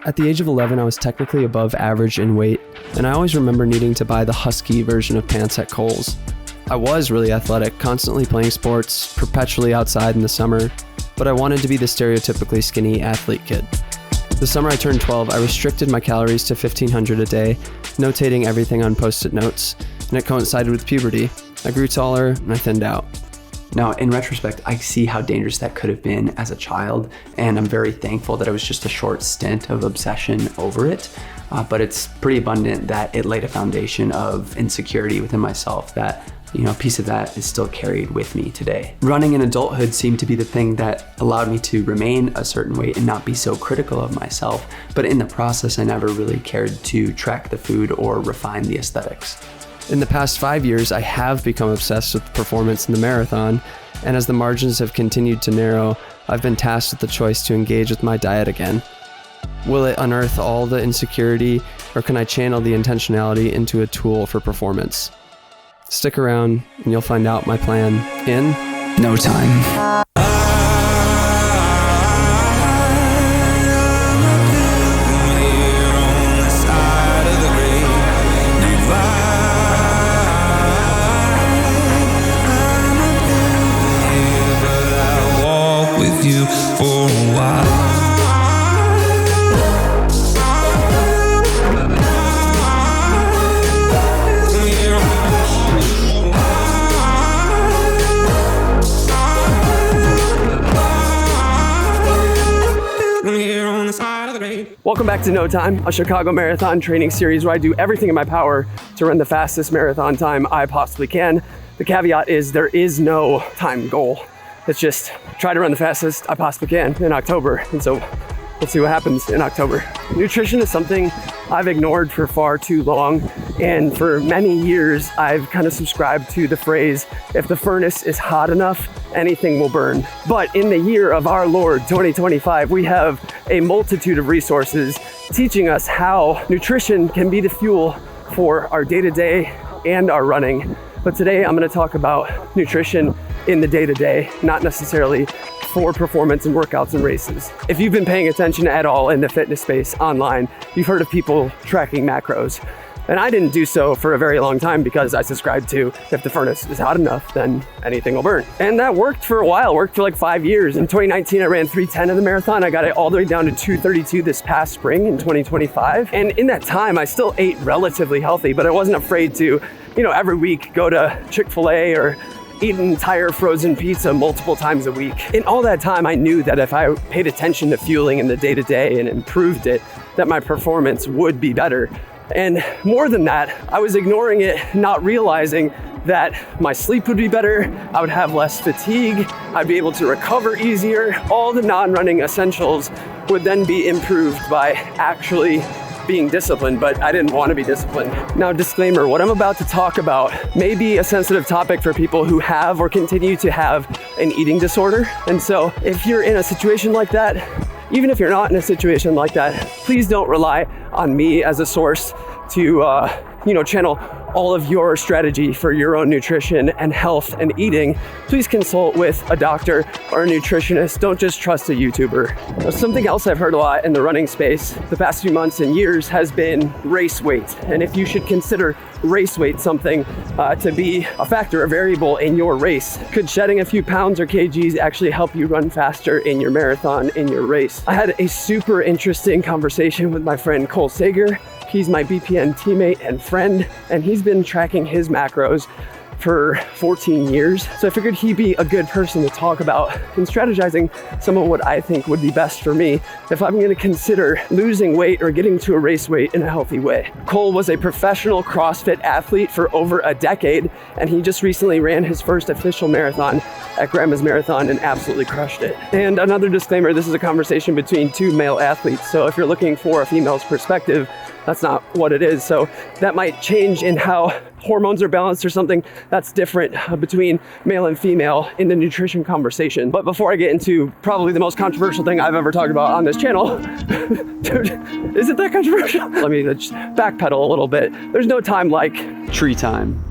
At the age of 11, I was technically above average in weight, and I always remember needing to buy the husky version of pants at Kohl's. I was really athletic, constantly playing sports, perpetually outside in the summer, but I wanted to be the stereotypically skinny athlete kid. The summer I turned 12, I restricted my calories to 1,500 a day, notating everything on Post-it notes, and it coincided with puberty. I grew taller and I thinned out. Now, in retrospect, I see how dangerous that could have been as a child, and I'm very thankful that it was just a short stint of obsession over it. But it's pretty abundant that it laid a foundation of insecurity within myself that, a piece of that is still carried with me today. Running in adulthood seemed to be the thing that allowed me to remain a certain weight and not be so critical of myself. But in the process, I never really cared to track the food or refine the aesthetics. In the past 5 years, I have become obsessed with performance in the marathon, and as the margins have continued to narrow, I've been tasked with the choice to engage with my diet again. Will it unearth all the insecurity, or can I channel the intentionality into a tool for performance? Stick around, and you'll find out my plan in no time. You for a while. Welcome back to No Time, a Chicago marathon training series where I do everything in my power to run the fastest marathon time I possibly can. The caveat is there is no time goal. It's just try to run the fastest I possibly can in October. And so we'll see what happens in October. Nutrition is something I've ignored for far too long. And for many years, I've kind of subscribed to the phrase, if the furnace is hot enough, anything will burn. But in the year of our Lord, 2025, we have a multitude of resources teaching us how nutrition can be the fuel for our day-to-day and our running. But today I'm going to talk about nutrition in the day-to-day, not necessarily for performance and workouts and races. If you've been paying attention at all in the fitness space online, you've heard of people tracking macros. And I didn't do so for a very long time because I subscribed to, if the furnace is hot enough, then anything will burn. And that worked for a while, worked for like 5 years. In 2019, I ran 3:10 in the marathon. I got it all the way down to 2:32 this past spring in 2025. And in that time, I still ate relatively healthy, but I wasn't afraid to, every week go to Chick-fil-A or eat an entire frozen pizza multiple times a week. In all that time, I knew that if I paid attention to fueling in the day-to-day and improved it, that my performance would be better. And more than that, I was ignoring it, not realizing that my sleep would be better, I would have less fatigue, I'd be able to recover easier. All the non-running essentials would then be improved by actually being disciplined, but I didn't want to be disciplined. Now, disclaimer, what I'm about to talk about may be a sensitive topic for people who have or continue to have an eating disorder. And so if you're in a situation like that, even if you're not in a situation like that, please don't rely on me as a source to, channel all of your strategy for your own nutrition and health and eating. Please consult with a doctor or a nutritionist. Don't just trust a YouTuber. Now, something else I've heard a lot in the running space the past few months and years has been race weight. And if you should consider race weight something to be a factor, a variable in your race, could shedding a few pounds or kgs actually help you run faster in your marathon, in your race? I had a super interesting conversation with my friend Cole Sager. He's my BPN teammate and friend, and he's been tracking his macros for 14 years. So I figured he'd be a good person to talk about and strategizing some of what I think would be best for me if I'm gonna consider losing weight or getting to a race weight in a healthy way. Cole was a professional CrossFit athlete for over a decade, and he just recently ran his first official marathon at Grandma's Marathon and absolutely crushed it. And another disclaimer, this is a conversation between two male athletes. So if you're looking for a female's perspective, that's not what it is. So that might change in how hormones are balanced or something that's different between male and female in the nutrition conversation. But before I get into probably the most controversial thing I've ever talked about on this channel, dude, is it that controversial? Let me just backpedal a little bit. There's no time like Tree time.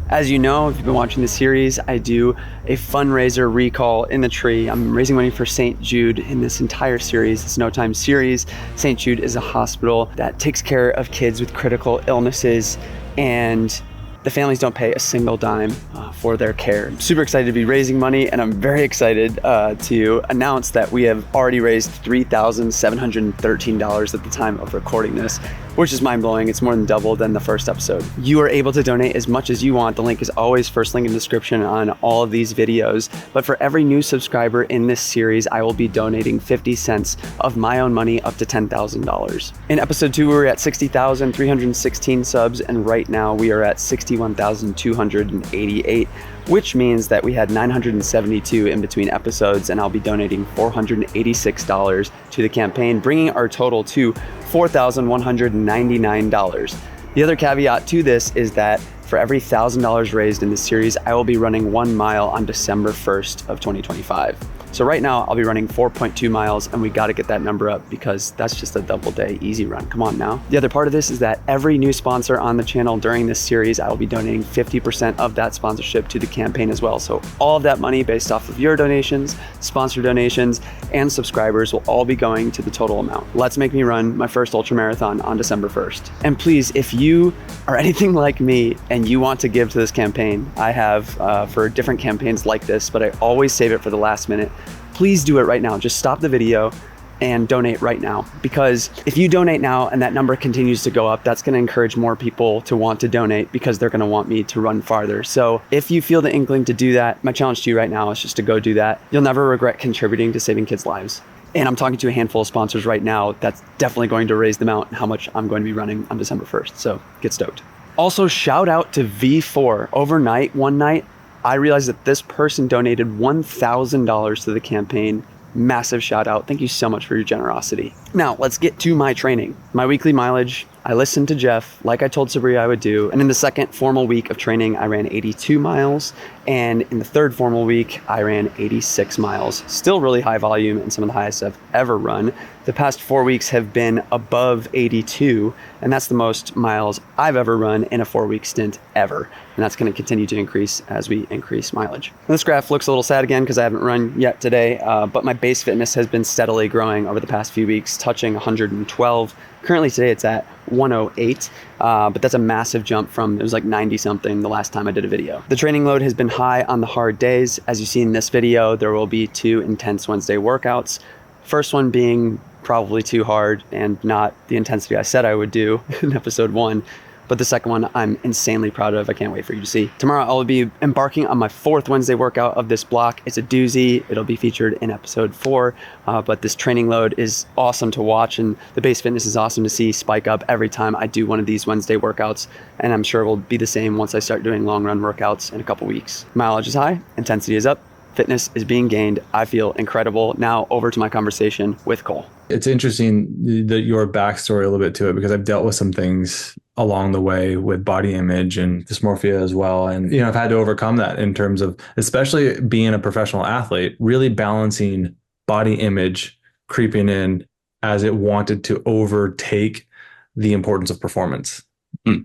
As you know, if you've been watching the series, I do a fundraiser recall in the tree. I'm raising money for St. Jude in this entire series, this No Time series. St. Jude is a hospital that takes care of kids with critical illnesses, and the families don't pay a single dime for their care. I'm super excited to be raising money, and I'm very excited to announce that we have already raised $3,713 at the time of recording this, which is mind-blowing. It's more than double than the first episode. You are able to donate as much as you want. The link is always first link in the description on all of these videos. But for every new subscriber in this series, I will be donating 50 cents of my own money up to $10,000. In episode 2, we were at 60,316 subs, and right now we are at 61,288, which means that we had 972 in between episodes, and I'll be donating $486 to the campaign, bringing our total to $4,199. The other caveat to this is that for every $1,000 raised in this series, I will be running 1 mile on December 1st of 2025. So right now I'll be running 4.2 miles, and we got to get that number up because that's just a double day easy run. Come on now. The other part of this is that every new sponsor on the channel during this series, I will be donating 50% of that sponsorship to the campaign as well. So all of that money based off of your donations, sponsor donations, and subscribers will all be going to the total amount. Let's make me run my first ultra marathon on December 1st. And please, if you are anything like me and you want to give to this campaign, I have for different campaigns like this, but I always save it for the last minute. Please do it right now. Just stop the video and donate right now, because if you donate now and that number continues to go up, that's going to encourage more people to want to donate because they're going to want me to run farther. So if you feel the inkling to do that, my challenge to you right now is just to go do that. You'll never regret contributing to saving kids' lives. And I'm talking to a handful of sponsors right now that's definitely going to raise the amount and how much I'm going to be running on December 1st. So get stoked. Also, shout out to V4. Overnight, one night, I realized that this person donated $1,000 to the campaign. Massive shout out. Thank you so much for your generosity. Now let's get to my training. My weekly mileage, I listened to Jeff like I told Sabria I would do. And in the second formal week of training, I ran 82 miles. And in the third formal week, I ran 86 miles. Still really high volume and some of the highest I've ever run. The past 4 weeks have been above 82, and that's the most miles I've ever run in a 4-week stint ever. And that's going to continue to increase as we increase mileage. And this graph looks a little sad again because I haven't run yet today, but my base fitness has been steadily growing over the past few weeks, touching 112. Currently today it's at 108, but that's a massive jump from, it was like 90 something the last time I did a video. The training load has been high on the hard days. As you see in this video, there will be 2 intense Wednesday workouts. First one being probably too hard and not the intensity I said I would do in episode 1. But the second one I'm insanely proud of. I can't wait for you to see. Tomorrow I'll be embarking on my 4th Wednesday workout of this block. It's a doozy. It'll be featured in episode 4. But this training load is awesome to watch, and the base fitness is awesome to see spike up every time I do one of these Wednesday workouts. And I'm sure it will be the same once I start doing long run workouts in a couple weeks. Mileage is high, intensity is up, fitness is being gained. I feel incredible. Now over to my conversation with Cole. It's interesting that your backstory a little bit to it, because I've dealt with some things along the way with body image and dysmorphia as well. And, I've had to overcome that in terms of, especially being a professional athlete, really balancing body image creeping in as it wanted to overtake the importance of performance.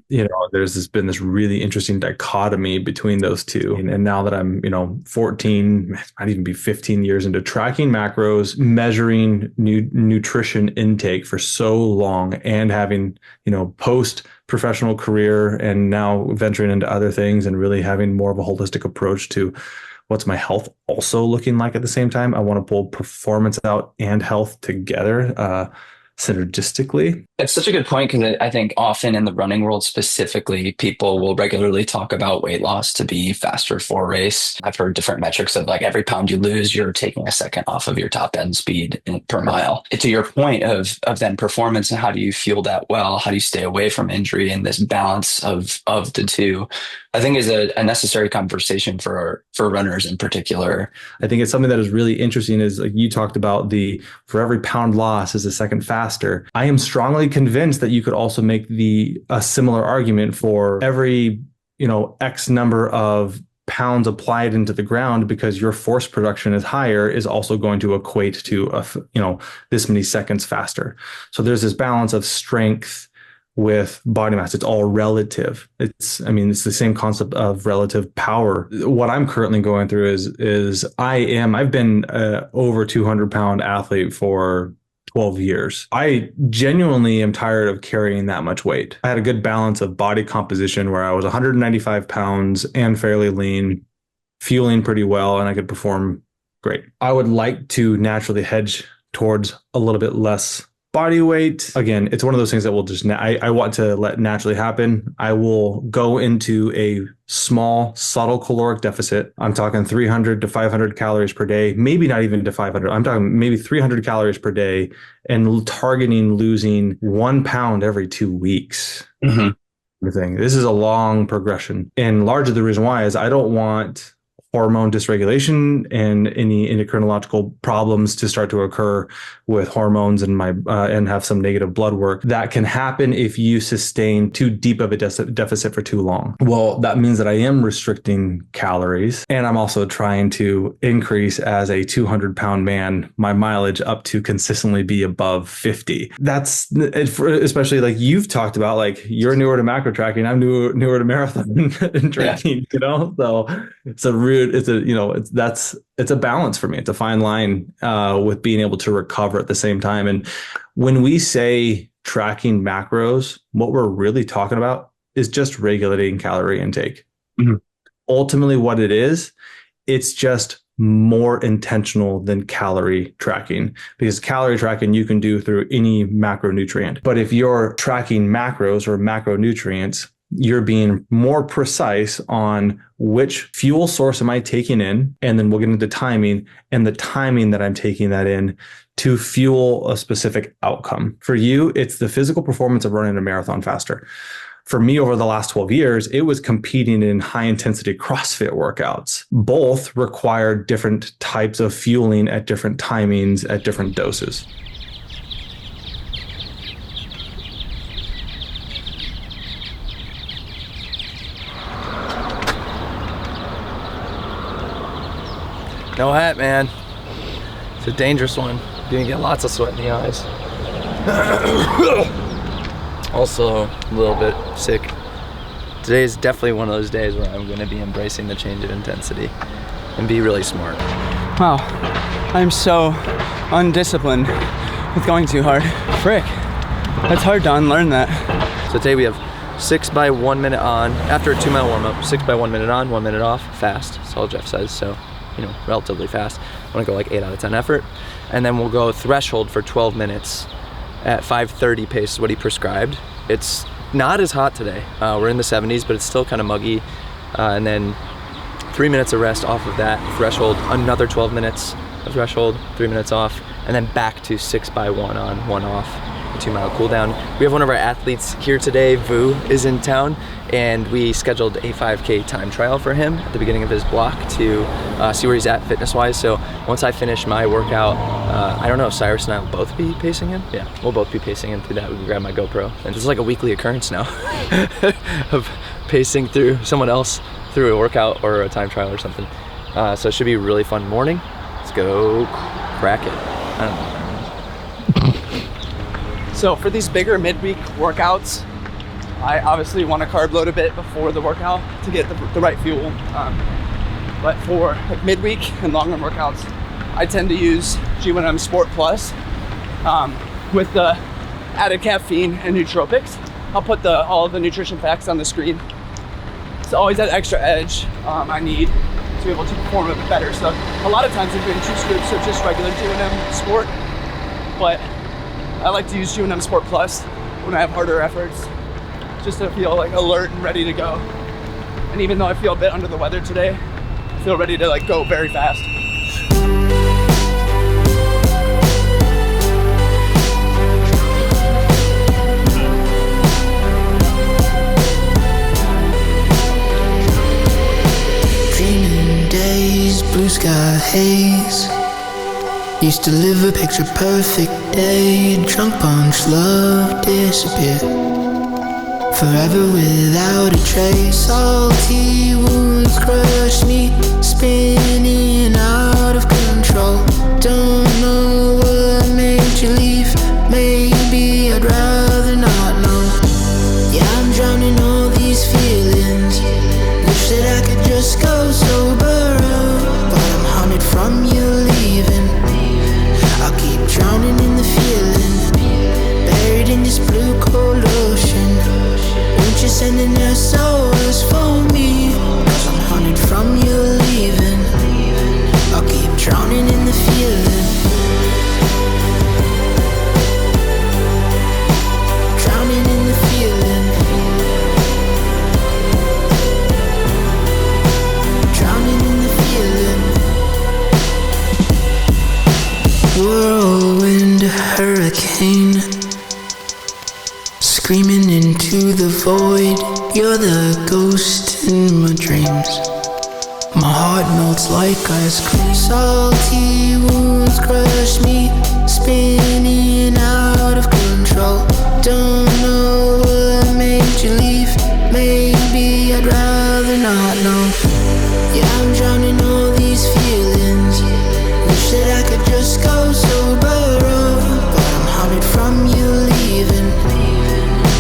There's been this really interesting dichotomy between those two. And now that I'm, 14, might even be 15 years into tracking macros, measuring nutrition intake for so long, and having, post professional career and now venturing into other things and really having more of a holistic approach to what's my health also looking like at the same time. I want to pull performance out and health together synergistically. It's such a good point, because I think often in the running world specifically, people will regularly talk about weight loss to be faster for a race. I've heard different metrics of like every pound you lose, you're taking a second off of your top end speed per mile. To your point of then performance and how do you fuel that well? How do you stay away from injury and this balance of the two? I think is a necessary conversation for runners in particular. I think it's something that is really interesting is like you talked about for every pound loss is a second faster. I am strongly convinced that you could also make a similar argument for every, X number of pounds applied into the ground because your force production is higher is also going to equate to, this many seconds faster. So there's this balance of strength with body mass. It's all relative. It's the same concept of relative power. What I'm currently going through is I've been over 200 pound athlete for 12 years. I genuinely am tired of carrying that much weight. I had a good balance of body composition where I was 195 pounds and fairly lean, fueling pretty well, and I could perform great. I would like to naturally hedge towards a little bit less body weight. Again, it's one of those things that will just, I want to let naturally happen. I will go into a small, subtle caloric deficit. I'm talking 300 to 500 calories per day, maybe not even to 500. I'm talking maybe 300 calories per day and targeting losing 1 pound every 2 weeks. Thing. This is a long progression. And largely the reason why is I don't want hormone dysregulation and any endocrinological problems to start to occur with hormones and have some negative blood work that can happen if you sustain too deep of a deficit for too long. Well, that means that I am restricting calories, and I'm also trying to increase, as a 200 pound man, my mileage up to consistently be above 50. That's especially like you've talked about, like you're newer to macro tracking, I'm newer to marathon training, so it's a balance for me. It's a fine line with being able to recover at the same time. And when we say tracking macros, what we're really talking about is just regulating calorie intake. Ultimately, what it is, it's just more intentional than calorie tracking, because calorie tracking you can do through any macronutrient. But if you're tracking macros or macronutrients, you're being more precise on which fuel source am I taking in, and then we'll get into timing and the timing that I'm taking that in to fuel a specific outcome. For you, it's the physical performance of running a marathon faster. For me, over the last 12 years, it was competing in high intensity CrossFit workouts. Both require different types of fueling at different timings, at different doses. No hat, man. It's a dangerous one. You're gonna get lots of sweat in the eyes. Also, a little bit sick. Today is definitely one of those days where I'm gonna be embracing the change of intensity and be really smart. Wow, I'm so undisciplined with going too hard. Frick, that's hard to unlearn that. So today we have 6 by 1 minute on, after a 2 mile warm up, 6 by 1 minute on, 1 minute off, fast. That's all Jeff says, so relatively fast. I want to go like 8 out of 10 effort. And then we'll go threshold for 12 minutes at 5:30 pace is what he prescribed. It's not as hot today. We're in the 70s, but it's still kind of muggy. And then 3 minutes of rest off of that threshold, another 12 minutes of threshold, 3 minutes off, and then back to 6 by 1 on, 1 off, a 2 mile cool down. We have one of our athletes here today, Vu, is in town, and we scheduled a 5K time trial for him at the beginning of his block to see where he's at fitness-wise. So once I finish my workout, I don't know, Cyrus and I will both be pacing him? Yeah, we'll both be pacing him through that. We can grab my GoPro. And this is like a weekly occurrence now of pacing through someone else through a workout or a time trial or something. So it should be a really fun morning. Let's go crack it. I don't know. So for these bigger midweek workouts, I obviously want to carb load a bit before the workout to get the right fuel. But for like midweek and longer workouts, I tend to use G1M Sport Plus with the added caffeine and nootropics. I'll put all of the nutrition facts on the screen. It's always that extra edge I need to be able to perform a bit better. So a lot of times I'm doing 2 scoops of just regular G1M Sport, but I like to use G1M Sport Plus when I have harder efforts, just to feel like alert and ready to go. And even though I feel a bit under the weather today, I feel ready to like go very fast. Dreaming days, blue sky haze. Used to live a picture perfect day. Drunk punch, love disappear. Forever without a trace. Salty wounds crush me, spinning out of control. Don't know what made you leave. Maybe I'd rather not know. screaming into the void. You're the ghost in my dreams. My heart melts like ice cream. Salty wounds crush me, spinning out of control. Don't know what made you leave. Maybe I'd rather not know. Yeah, I'm drowning all these feelings. Wish that I could just go sober, but I'm haunted from you leaving.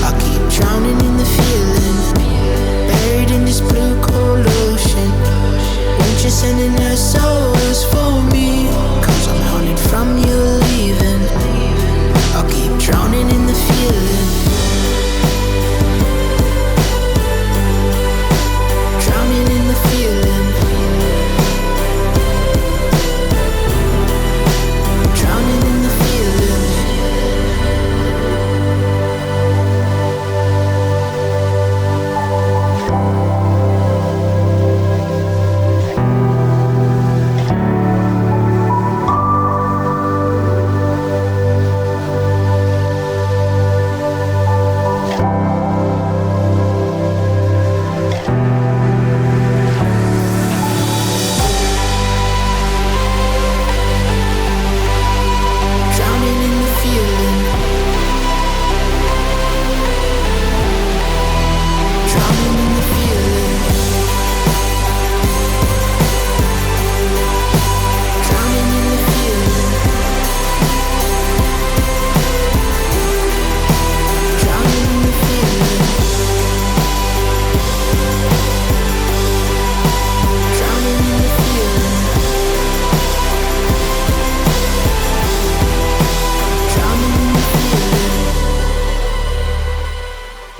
I keep drowning in the feeling, buried in this blue cold ocean. Won't you send an SOS for me? Cause I'm haunted from you leaving. I'll keep drowning in the feeling. Drowning in the feeling. Drowning in the feeling. Drowning in the feeling. Drowning in the feeling. Drowning in the feeling. Drowning in the feeling. Drowning in the feeling. Drowning in the feeling.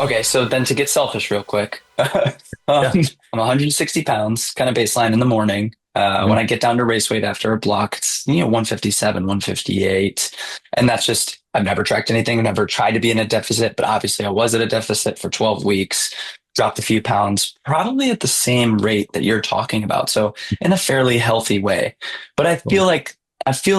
Okay, so then to get selfish real quick, I'm 160 pounds, kind of baseline in the morning. When I get down to race weight after a block, it's 157, 158. And that's just, I've never tracked anything, I've never tried to be in a deficit, but obviously I was at a deficit for 12 weeks, dropped a few pounds, probably at the same rate that you're talking about. So in a fairly healthy way. But I feel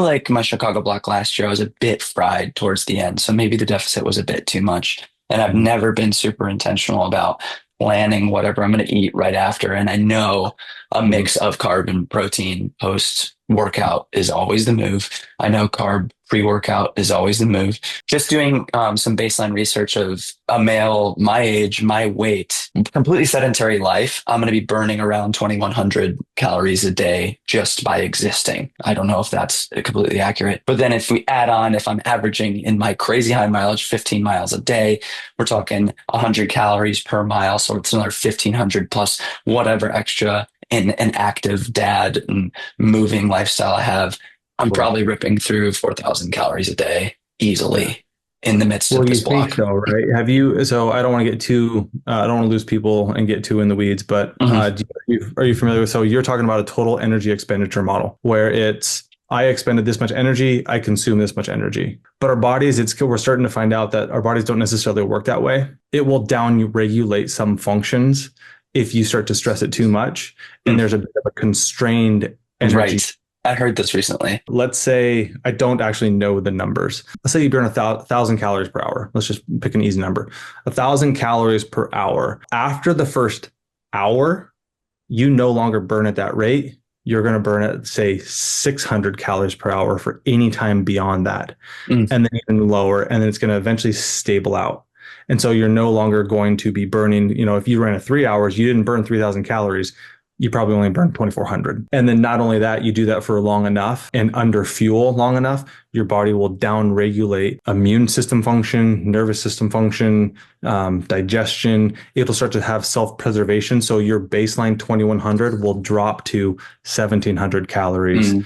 like my Chicago block last year, I was a bit fried towards the end. So maybe the deficit was a bit too much. And I've never been super intentional about planning whatever I'm going to eat right after. And I know a mix of carb and protein post workout is always the move. I know carb pre-workout is always the move. Just doing some baseline research of a male my age, my weight, completely sedentary life, I'm going to be burning around 2,100 calories a day just by existing. I don't know if that's completely accurate. But then if we add on, if I'm averaging in my crazy high mileage, 15 miles a day, we're talking 100 calories per mile. So it's another 1,500 plus whatever extra in an active dad and moving lifestyle I have. I'm probably ripping through 4,000 calories a day easily in the midst of this block. So, right? Have you? So, I don't want to get too. I don't want to lose people and get too in the weeds. But are you familiar with? So, you're talking about a total energy expenditure model where it's I expended this much energy, I consume this much energy. But our bodies, we're starting to find out that our bodies don't necessarily work that way. It will down-regulate some functions if you start to stress it too much, and there's a bit of a constrained energy. Right. I heard this recently. Let's say, I don't actually know the numbers. Let's say you burn 1,000 calories per hour. Let's just pick an easy number. 1,000 calories per hour. After the first hour, you no longer burn at that rate. You're going to burn at, say, 600 calories per hour for any time beyond that. And then even lower. And then it's going to eventually stable out. And so you're no longer going to be burning, if you ran a 3 hours, you didn't burn 3,000 calories. You probably only burn 2,400. And then not only that, you do that for long enough and under fuel long enough, your body will down-regulate immune system function, nervous system function, digestion. It'll start to have self-preservation. So your baseline 2,100 will drop to 1,700 calories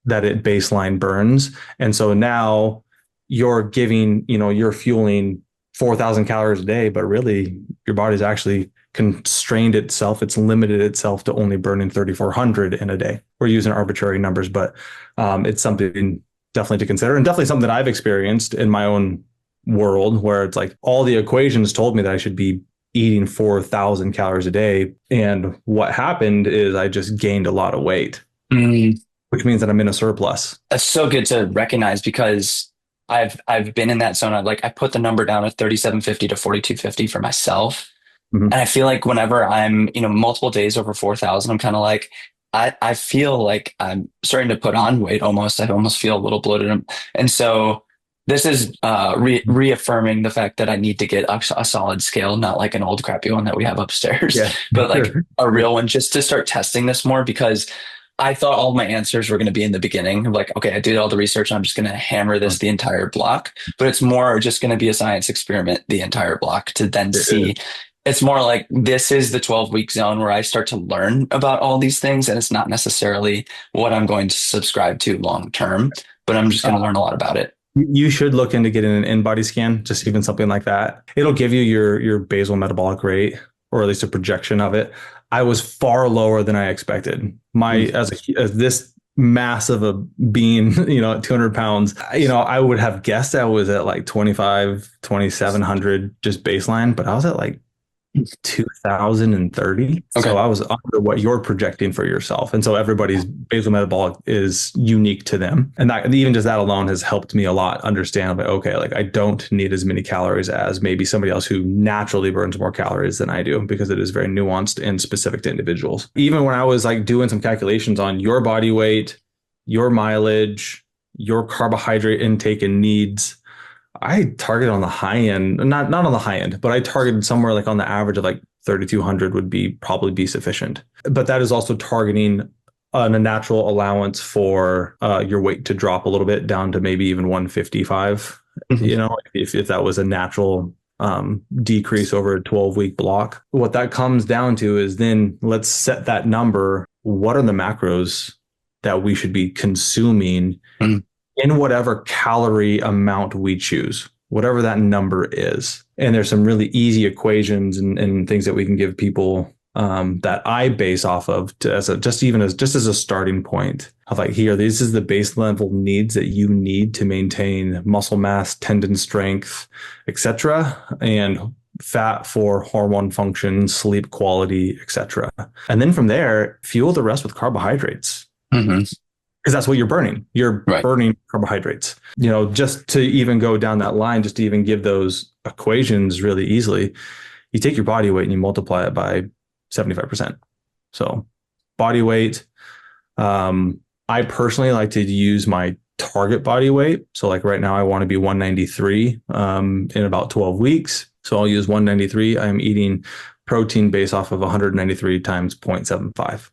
that it baseline burns. And so now you're giving, you're fueling 4,000 calories a day, but really your body's actually constrained itself. It's limited itself to only burning 3,400 in a day. We're using arbitrary numbers, but it's something definitely to consider, and definitely something that I've experienced in my own world, where it's like all the equations told me that I should be eating 4,000 calories a day. And what happened is I just gained a lot of weight, which means that I'm in a surplus. That's so good to recognize, because I've been in that zone. I put the number down at 3750 to 4250 for myself. And I feel like whenever I'm, multiple days over 4,000, I'm kind of like, I feel like I'm starting to put on weight almost. I almost feel a little bloated. And so this is reaffirming the fact that I need to get a solid scale, not like an old crappy one that we have upstairs, but like a real one, just to start testing this more, because I thought all my answers were going to be in the beginning. Like, okay, I did all the research and I'm just going to hammer this the entire block, but it's more just going to be a science experiment the entire block to then see. It's more like this is the 12-week zone where I start to learn about all these things, and it's not necessarily what I'm going to subscribe to long term, but I'm just going to learn a lot about it. You should look into getting an in-body scan, just even something like that. It'll give you your basal metabolic rate, or at least a projection of it. I was far lower than I expected. As this mass of a being, at 200 pounds, I would have guessed I was at like 2,700 just baseline, but I was at like 2030. Okay. So I was under what you're projecting for yourself. And so everybody's basal metabolic is unique to them. And that, even just that alone has helped me a lot understand, like, okay, like I don't need as many calories as maybe somebody else who naturally burns more calories than I do, because it is very nuanced and specific to individuals. Even when I was like doing some calculations on your body weight, your mileage, your carbohydrate intake and needs, I target on the high end, not on the high end, but I targeted somewhere like on the average of like 3,200 would probably be sufficient. But that is also targeting a natural allowance for your weight to drop a little bit down to maybe even 155. If that was a natural decrease over a 12-week block. What that comes down to is then let's set that number. What are the macros that we should be consuming in whatever calorie amount we choose, whatever that number is? And there's some really easy equations and things that we can give people that I base off of as a starting point of like, here, this is the base level needs that you need to maintain muscle mass, tendon strength, etc., and fat for hormone function, sleep quality, etc. And then from there, fuel the rest with carbohydrates. Because that's what you're burning. You're burning carbohydrates. Just to even go down that line, just to even give those equations really easily, you take your body weight and you multiply it by 75%. So body weight, I personally like to use my target body weight. So like right now I want to be 193 in about 12 weeks. So I'll use 193. I'm eating protein based off of 193 times 0.75.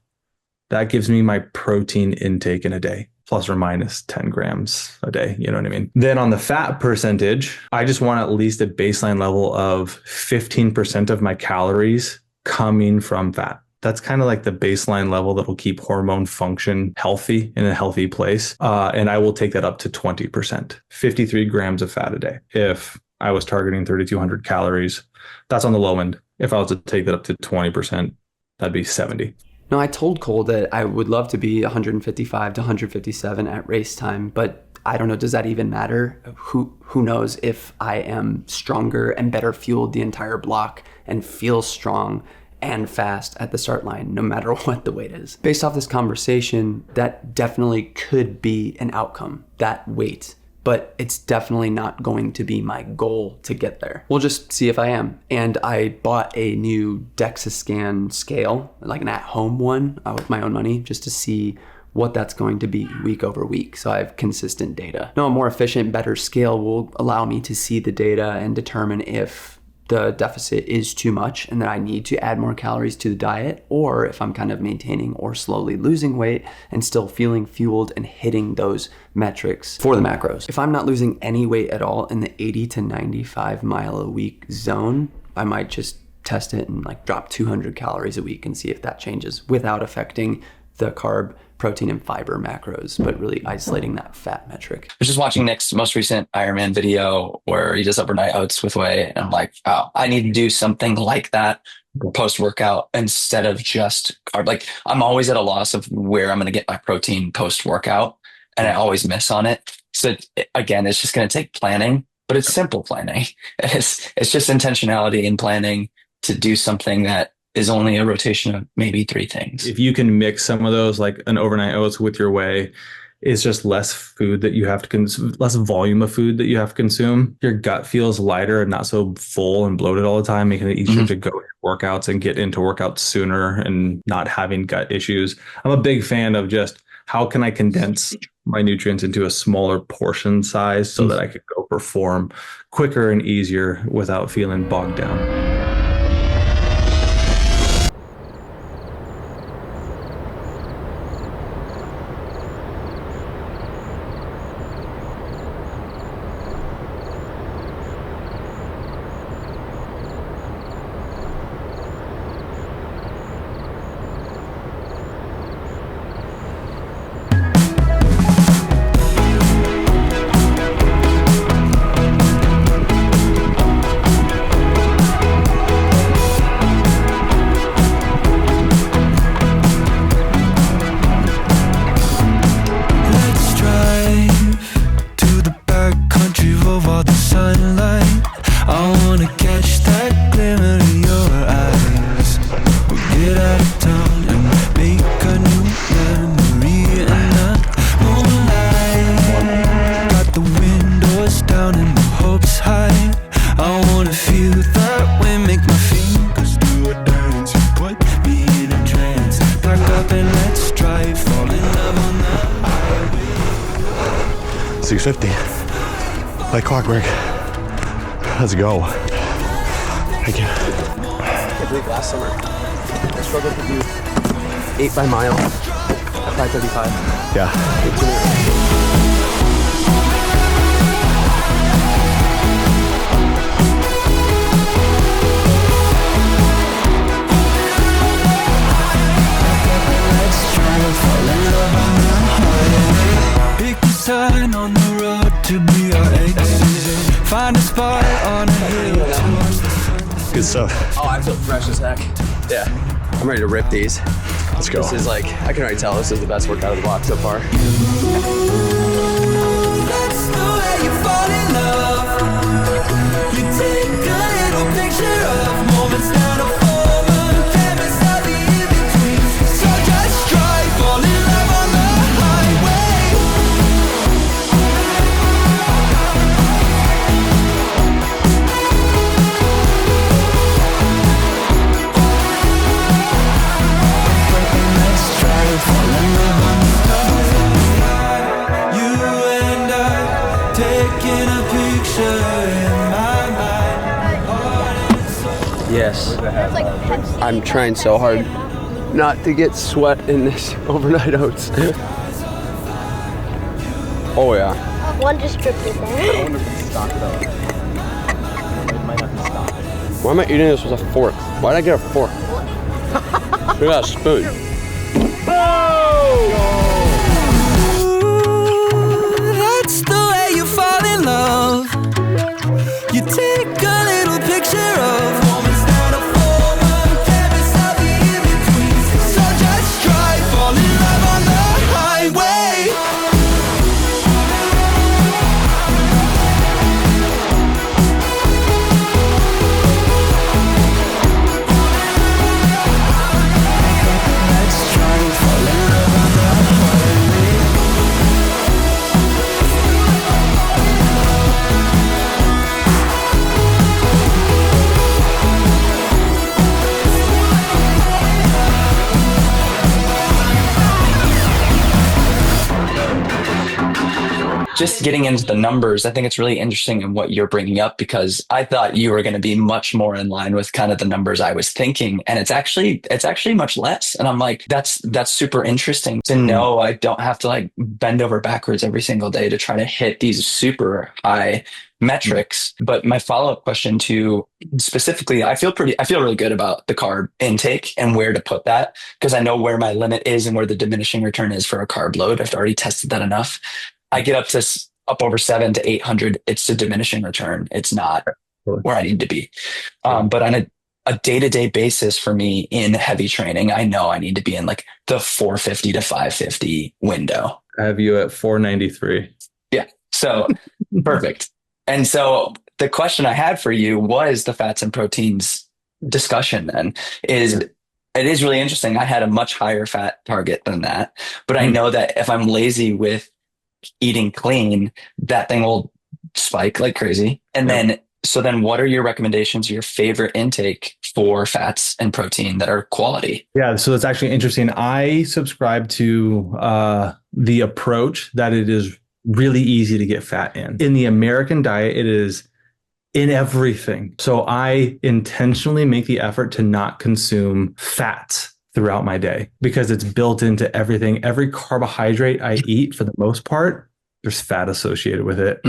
That gives me my protein intake in a day, plus or minus 10 grams a day. You know what I mean? Then on the fat percentage, I just want at least a baseline level of 15% of my calories coming from fat. That's kind of like the baseline level that will keep hormone function healthy in a healthy place. And I will take that up to 20%, 53 grams of fat a day. If I was targeting 3,200 calories, that's on the low end. If I was to take that up to 20%, that'd be 70. No, I told Cole that I would love to be 155 to 157 at race time, but I don't know, does that even matter? Who knows if I am stronger and better fueled the entire block and feel strong and fast at the start line, no matter what the weight is. Based off this conversation, that definitely could be an outcome, that weight. But it's definitely not going to be my goal to get there. We'll just see if I am. And I bought a new DEXA scale, like an at-home one with my own money, just to see what that's going to be week over week. So I have consistent data. Now, a more efficient, better scale will allow me to see the data and determine if the deficit is too much and that I need to add more calories to the diet, or if I'm kind of maintaining or slowly losing weight and still feeling fueled and hitting those metrics for the macros. If I'm not losing any weight at all in the 80 to 95 mile a week zone, I might just test it and like drop 200 calories a week and see if that changes without affecting the carb, protein, and fiber macros, but really isolating that fat metric. I was just watching Nick's most recent Ironman video where he does overnight oats with whey, and I'm like, oh, I need to do something like that post-workout instead of just carb. Like, I'm always at a loss of where I'm going to get my protein post-workout, and I always miss on it. So again, it's just going to take planning, but it's simple planning. It's just intentionality in planning to do something that is only a rotation of maybe 3 things. If you can mix some of those, like an overnight oats with your whey, it's just less food that you have to consume, less volume of food that you have to consume. Your gut feels lighter and not so full and bloated all the time, making it easier to go to workouts and get into workouts sooner and not having gut issues. I'm a big fan of just how can I condense my nutrients into a smaller portion size so that I could go perform quicker and easier without feeling bogged down. Like clockwork. Let's go. Thank you. I believe last summer I struggled to do 8 by mile at 5:35. Yeah. Pick a sign on the road to be our exit. Find a spot on a hill. Good stuff. Oh, I feel fresh as heck. Yeah. I'm ready to rip these. Let's go. This is like, I can already tell this is the best workout of the block so far. That's the way you fall in love. You take a little picture of moments that are forward. Canvas of the in-between. So just drive, fall in love on the highway. Let's drive, fall in love on the highway. You and I taking a picture in my mind. Yes. I'm trying so hard not to get sweat in this overnight oats. Oh yeah. One just dripped in there. Why am I eating this with a fork? Why did I get a fork? We got a spoon. That's the way you fall in love. You take a little picture of moments that are forward, canvas of the in-between. So just drive, fall in love on the highway. Let's drive, fall in love on the highway. Just getting into the numbers, I think it's really interesting in what you're bringing up, because I thought you were going to be much more in line with kind of the numbers I was thinking, and it's actually much less. And I'm like, that's super interesting to know. I don't have to like bend over backwards every single day to try to hit these super high metrics. But my follow-up question to specifically, I feel really good about the carb intake and where to put that, because I know where my limit is and where the diminishing return is for a carb load. I've already tested that enough. I get up over 700 to 800. It's a diminishing return. It's not where I need to be. But on a day-to-day basis for me in heavy training, I know I need to be in like the 450 to 550 window. I have you at 493. Yeah. So perfect. And so the question I had for you was the fats and proteins discussion then is It is really interesting. I had a much higher fat target than that, but I know that if I'm lazy with eating clean, that thing will spike like crazy. And then what are your recommendations, your favorite intake for fats and protein that are quality? Yeah, so that's actually interesting. I subscribe to the approach that it is really easy to get fat in. In the American diet, it is in everything. So I intentionally make the effort to not consume fats throughout my day because it's built into everything. Every carbohydrate I eat, for the most part, there's fat associated with it.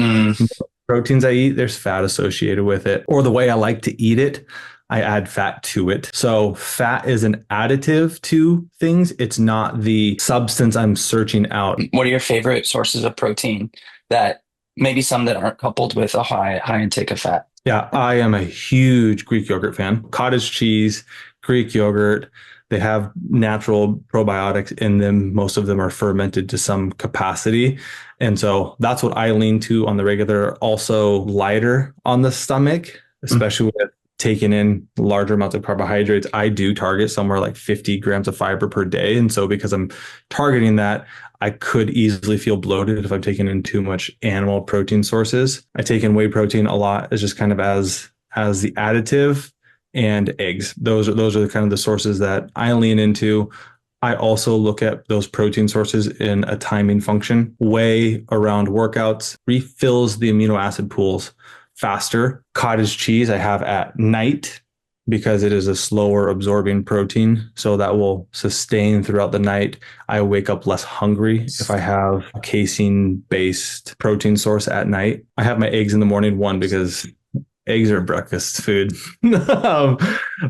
Proteins I eat, there's fat associated with it. Or the way I like to eat it, I add fat to it. So fat is an additive to things. It's not the substance I'm searching out. What are your favorite sources of protein that maybe some that aren't coupled with a high intake of fat? Yeah, I am a huge Greek yogurt fan. Cottage cheese, Greek yogurt. They have natural probiotics in them. Most of them are fermented to some capacity. And so that's what I lean to on the regular. Also lighter on the stomach, especially with taking in larger amounts of carbohydrates. I do target somewhere like 50 grams of fiber per day. And so because I'm targeting that, I could easily feel bloated if I'm taking in too much animal protein sources. I take in whey protein a lot as just kind of as the additive, and eggs. Those are kind of the sources that I lean into. I also look at those protein sources in a timing function. Whey around workouts refills the amino acid pools faster. Cottage cheese I have at night because it is a slower absorbing protein. So that will sustain throughout the night. I wake up less hungry if I have a casein based protein source at night. I have my eggs in the morning, one, because eggs are breakfast food. But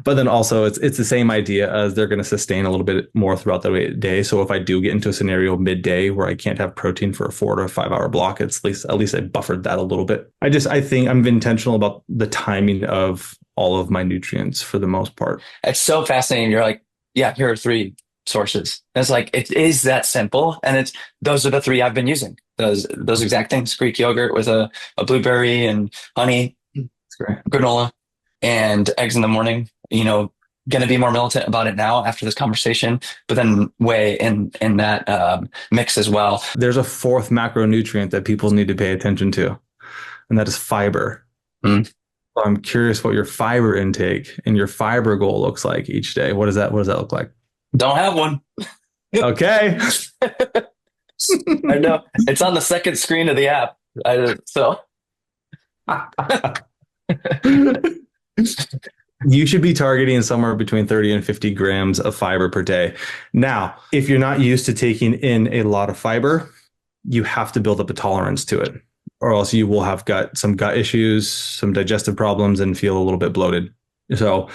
then also it's the same idea as they're going to sustain a little bit more throughout the day. So if I do get into a scenario midday where I can't have protein for a 4 to 5 hour block, at least I buffered that a little bit. I think I'm intentional about the timing of all of my nutrients for the most part. It's so fascinating. You're like, yeah, here are 3 sources. And it's like, it is that simple. And those are the 3 I've been using. Those exact things. Greek yogurt with a blueberry and honey, granola, and eggs in the morning. Going to be more militant about it now after this conversation, but then whey in that mix as well. There's a 4th macronutrient that people need to pay attention to, and that is fiber. So I'm curious what your fiber intake and your fiber goal looks like each day. What does that look like? Don't have one. Okay. I know. It's on the second screen of the app. You should be targeting somewhere between 30 and 50 grams of fiber per day. Now, if you're not used to taking in a lot of fiber, you have to build up a tolerance to it, or else you will have some gut issues, some digestive problems, and feel a little bit bloated. So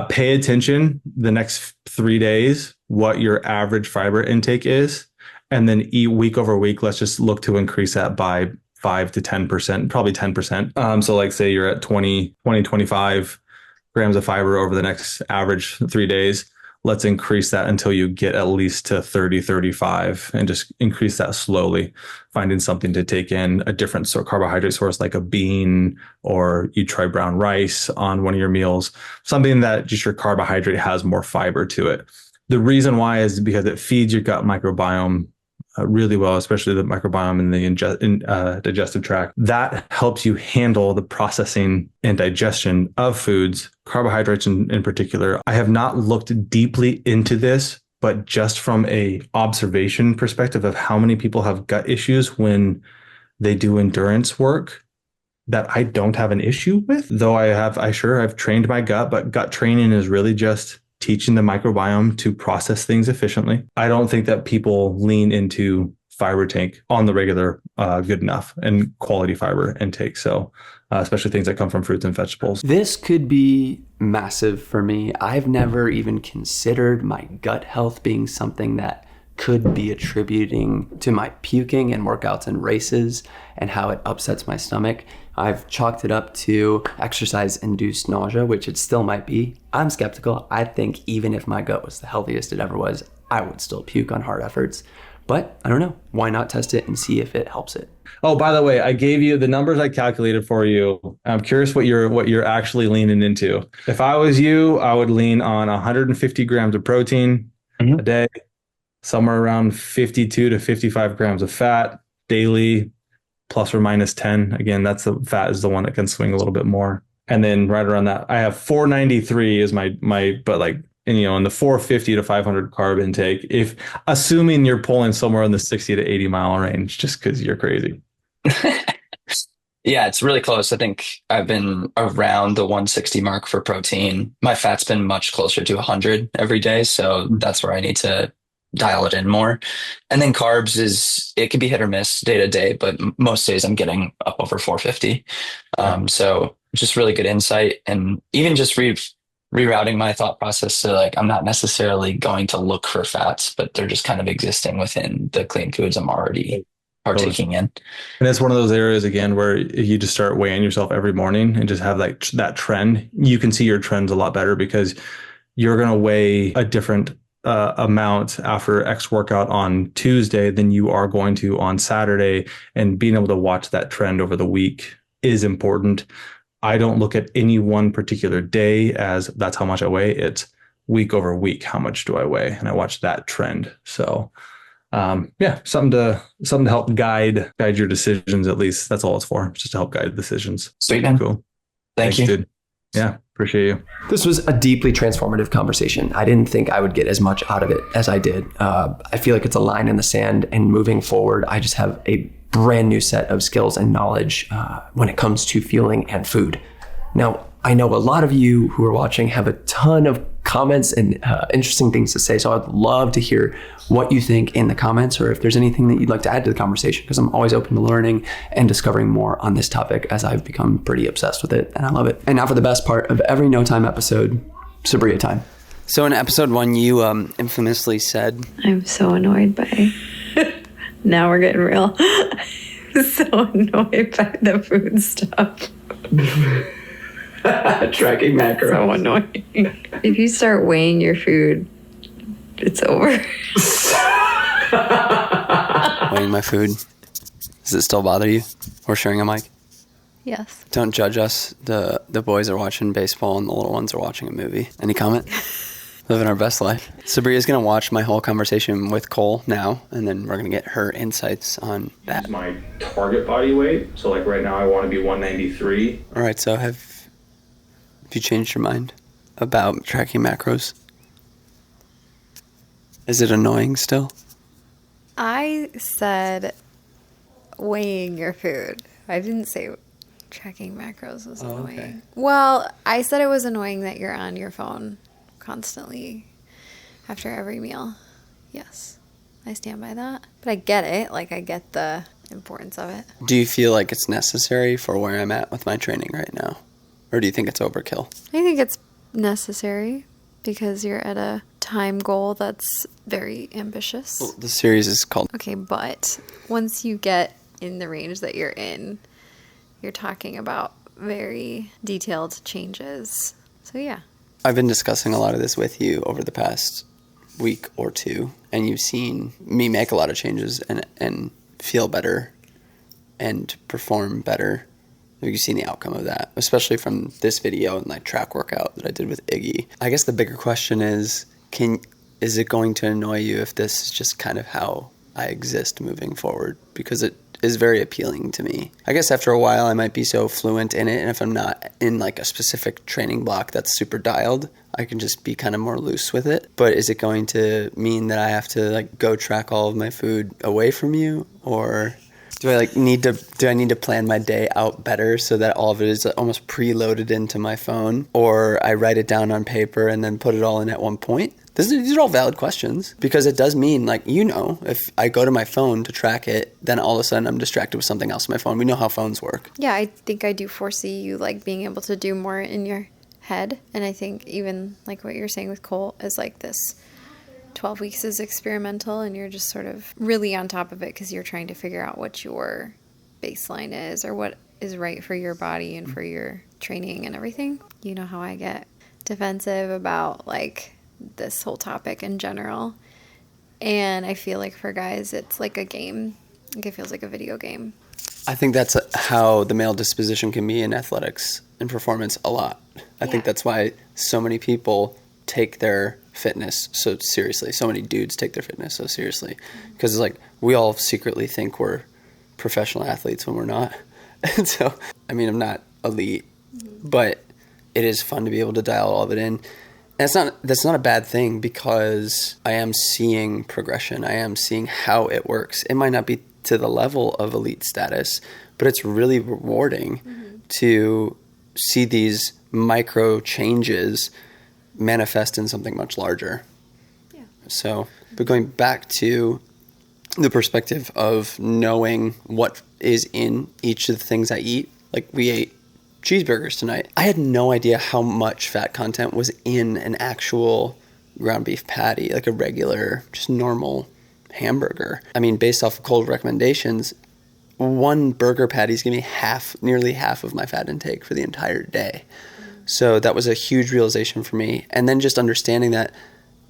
pay attention the next 3 days, what your average fiber intake is, and then eat week over week. Let's just look to increase that by 5 to 10%, probably 10%. So like say you're at 25 grams of fiber over the next average 3 days. Let's increase that until you get at least to 35 and just increase that slowly, finding something to take in, a different carbohydrate source like a bean, or you try brown rice on one of your meals, something that just your carbohydrate has more fiber to it. The reason why is because it feeds your gut microbiome really well, especially the microbiome in the digestive tract. That helps you handle the processing and digestion of foods, carbohydrates in particular. I have not looked deeply into this, but just from a observation perspective of how many people have gut issues when they do endurance work that I don't have an issue with, though I've trained my gut, but gut training is really just teaching the microbiome to process things efficiently. I don't think that people lean into fiber intake on the regular good enough, and quality fiber intake. So especially things that come from fruits and vegetables. This could be massive for me. I've never even considered my gut health being something that could be attributing to my puking and workouts and races and how it upsets my stomach. I've chalked it up to exercise-induced nausea, which it still might be. I'm skeptical. I think even if my gut was the healthiest it ever was, I would still puke on hard efforts. But I don't know. Why not test it and see if it helps it? Oh, by the way, I gave you the numbers I calculated for you. I'm curious what you're actually leaning into. If I was you, I would lean on 150 grams of protein a day, somewhere around 52 to 55 grams of fat daily, plus or minus 10. Again, that's the fat is the one that can swing a little bit more. And then right around that, I have 493 is my but like, and in the 450 to 500 carb intake, if assuming you're pulling somewhere in the 60 to 80 mile range, just because you're crazy. Yeah, it's really close. I think I've been around the 160 mark for protein. My fat's been much closer to 100 every day. So that's where I need to dial it in more. And then carbs it can be hit or miss day to day, but most days I'm getting up over 450. So just really good insight. And even just rerouting my thought process to like, I'm not necessarily going to look for fats, but they're just kind of existing within the clean foods I'm already partaking in. And it's one of those areas again where you just start weighing yourself every morning and just have like that trend. You can see your trends a lot better because you're going to weigh a different amount after X workout on Tuesday than you are going to on Saturday, and being able to watch that trend over the week is important. I don't look at any one particular day as that's how much I weigh. It's week over week. How much do I weigh? And I watch that trend. So something to help guide your decisions. At least that's all it's for. It's just to help guide decisions. Sweet, man. Cool. Thank you. Dude. Yeah. Appreciate you. This was a deeply transformative conversation. I didn't think I would get as much out of it as I did. I feel like it's a line in the sand, and moving forward, I just have a brand new set of skills and knowledge when it comes to fueling and food. Now, I know a lot of you who are watching have a ton of comments and interesting things to say. So I'd love to hear what you think in the comments, or if there's anything that you'd like to add to the conversation, because I'm always open to learning and discovering more on this topic as I've become pretty obsessed with it, and I love it. And now for the best part of every No Time episode, Sabria time. So in episode 1, you infamously said, I'm so annoyed by now we're getting real. I'm so annoyed by the food stuff. Tracking macro. So annoying. If you start weighing your food, it's over. weighing my food. Does it still bother you? We're sharing a mic. Yes. Don't judge us. The boys are watching baseball and the little ones are watching a movie. Any comment? Living our best life. Sabria's going to watch my whole conversation with Cole now, and then we're going to get her insights on that. My target body weight. So like right now I want to be 193. All right. So have you changed your mind about tracking macros? Is it annoying still? I said weighing your food. I didn't say tracking macros was annoying. Okay. Well, I said it was annoying that you're on your phone constantly after every meal. Yes, I stand by that. But I get it. Like, I get the importance of it. Do you feel like it's necessary for where I'm at with my training right now? Or do you think it's overkill? I think it's necessary because you're at a time goal that's very ambitious. Well, the series is called... Okay, but once you get in the range that you're in, you're talking about very detailed changes. So, yeah. I've been discussing a lot of this with you over the past week or two, and you've seen me make a lot of changes and feel better and perform better. You've seen the outcome of that, especially from this video and like track workout that I did with Iggy. I guess the bigger question is it going to annoy you if this is just kind of how I exist moving forward? Because it is very appealing to me. I guess after a while I might be so fluent in it, and if I'm not in like a specific training block that's super dialed, I can just be kind of more loose with it. But is it going to mean that I have to like go track all of my food away from you? Or do I need to plan my day out better so that all of it is almost preloaded into my phone? Or I write it down on paper and then put it all in at one point? These are all valid questions, because it does mean, if I go to my phone to track it, then all of a sudden I'm distracted with something else on my phone. We know how phones work. Yeah, I think I do foresee you being able to do more in your head. And I think even what you're saying with Cole is this 12 weeks is experimental, and you're just sort of really on top of it because you're trying to figure out what your baseline is or what is right for your body and for your training and everything. You know how I get defensive about this whole topic in general. And I feel like for guys, it's like a game. Like it feels like a video game. I think that's how the male disposition can be in athletics and performance a lot. I think that's why so many people take their fitness so seriously. So many dudes take their fitness so seriously. Because it's like we all secretly think we're professional athletes when we're not. And so, I mean, I'm not elite, but it is fun to be able to dial all of it in. And that's not a bad thing because I am seeing progression. I am seeing how it works. It might not be to the level of elite status, but it's really rewarding to see these micro changes manifest in something much larger. Yeah. So, but going back to the perspective of knowing what is in each of the things I eat, like we ate cheeseburgers tonight. I had no idea how much fat content was in an actual ground beef patty, like a regular, just normal hamburger. I mean, based off of cold recommendations, one burger patty is giving me nearly half of my fat intake for the entire day. So that was a huge realization for me. And then just understanding that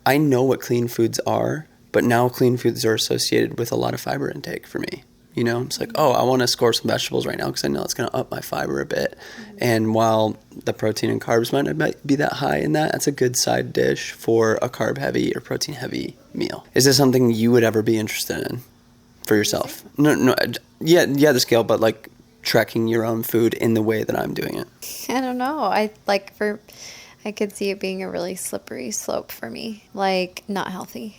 I know what clean foods are, but now clean foods are associated with a lot of fiber intake for me. You know, it's like, oh, I want to score some vegetables right now because I know it's going to up my fiber a bit. And while the protein and carbs might not be that high in that, that's a good side dish for a carb-heavy or protein-heavy meal. Is this something you would ever be interested in for yourself? No, yeah, the scale, but like tracking your own food in the way that I'm doing it. I don't know. I could see it being a really slippery slope for me, like not healthy.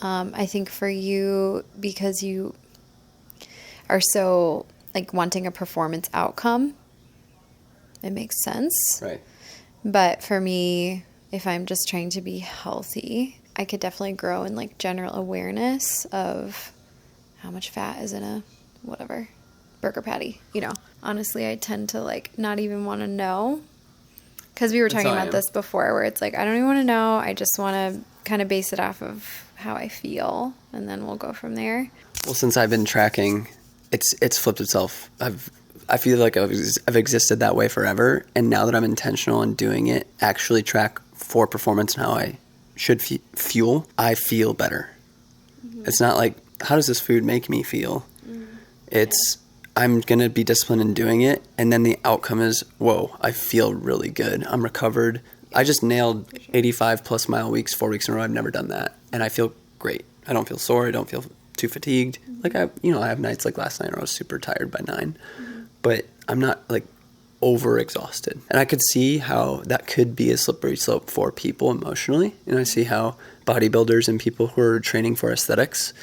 I think for you, because you are so like wanting a performance outcome, it makes sense. Right. But for me, if I'm just trying to be healthy, I could definitely grow in like general awareness of how much fat is in a whatever burger patty. You know, honestly, I tend to like not even want to know, because we were talking about this before, where it's like I don't even want to know. I just want to kind of base it off of how I feel, and then we'll go from there. Well, since I've been tracking, it's flipped itself. I feel like I've existed that way forever, and now that I'm intentional in doing it, actually track for performance and how I should fuel, I feel better. It's not like, how does this food make me feel? It's, I'm going to be disciplined in doing it, and then the outcome is, whoa, I feel really good. I'm recovered. I just nailed 85 plus mile weeks, 4 weeks in a row. I've never done that, and I feel great. I don't feel sore. I don't feel too fatigued. Like I have nights like last night where I was super tired by 9, but I'm not like over exhausted. And I could see how that could be a slippery slope for people emotionally. And I see how bodybuilders and people who are training for aesthetics,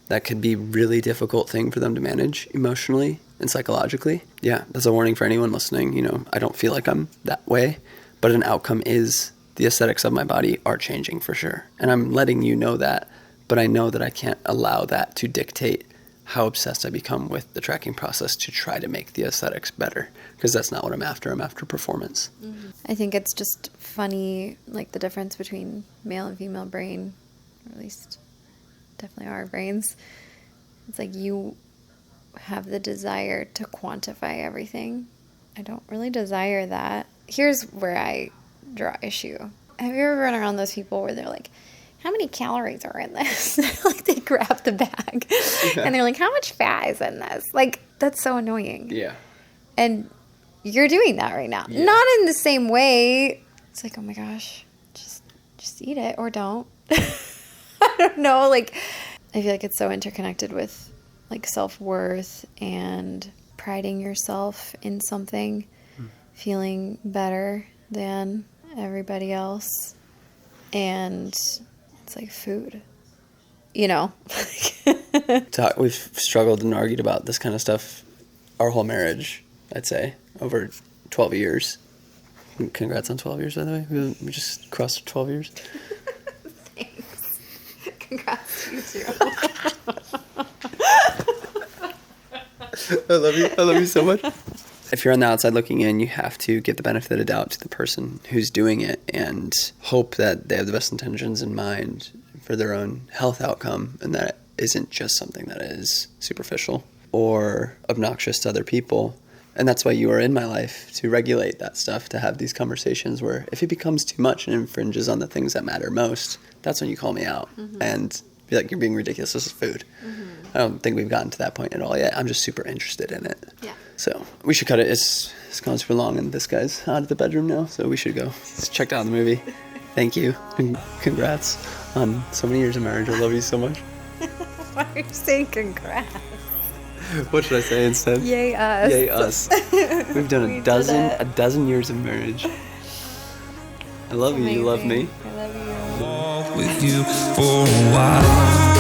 that could be really difficult thing for them to manage emotionally and psychologically. Yeah, that's a warning for anyone listening. You know, I don't feel like I'm that way, but an outcome is the aesthetics of my body are changing for sure. And I'm letting you know that. But I know that I can't allow that to dictate how obsessed I become with the tracking process to try to make the aesthetics better, because that's not what I'm after. I'm after performance. I think it's just funny, like the difference between male and female brain, or at least definitely our brains. It's like you have the desire to quantify everything. I don't really desire that. Here's where I draw issue. Have you ever run around those people where they're like, how many calories are in this? Like they grab the bag and they're like, how much fat is in this? Like, that's so annoying. Yeah. And you're doing that right now. Yeah. Not in the same way. It's like, oh my gosh, just eat it or don't. I don't know. Like, I feel like it's so interconnected with like self-worth and priding yourself in something, feeling better than everybody else. And it's like food, you know. We've struggled and argued about this kind of stuff our whole marriage, I'd say, over 12 years. Congrats on 12 years, by the way. We just crossed 12 years. Thanks. Congrats to you too. I love you so much. If you're on the outside looking in, you have to give the benefit of the doubt to the person who's doing it and hope that they have the best intentions in mind for their own health outcome, and that it isn't just something that is superficial or obnoxious to other people. And that's why you are in my life, to regulate that stuff, to have these conversations where if it becomes too much and infringes on the things that matter most, that's when you call me out. And be like, you're being ridiculous. This is food. I don't think we've gotten to that point at all yet. I'm just super interested in it. Yeah. So we should cut it. It's gone super long, and this guy's out of the bedroom now, so we should go. Let's check out the movie. Thank you, and congrats on so many years of marriage. I love you so much. Why are you saying congrats? What should I say instead? Yay us. Yay us. We've done a dozen years of marriage. I love you. You love me. I love you. Walk with you for a while.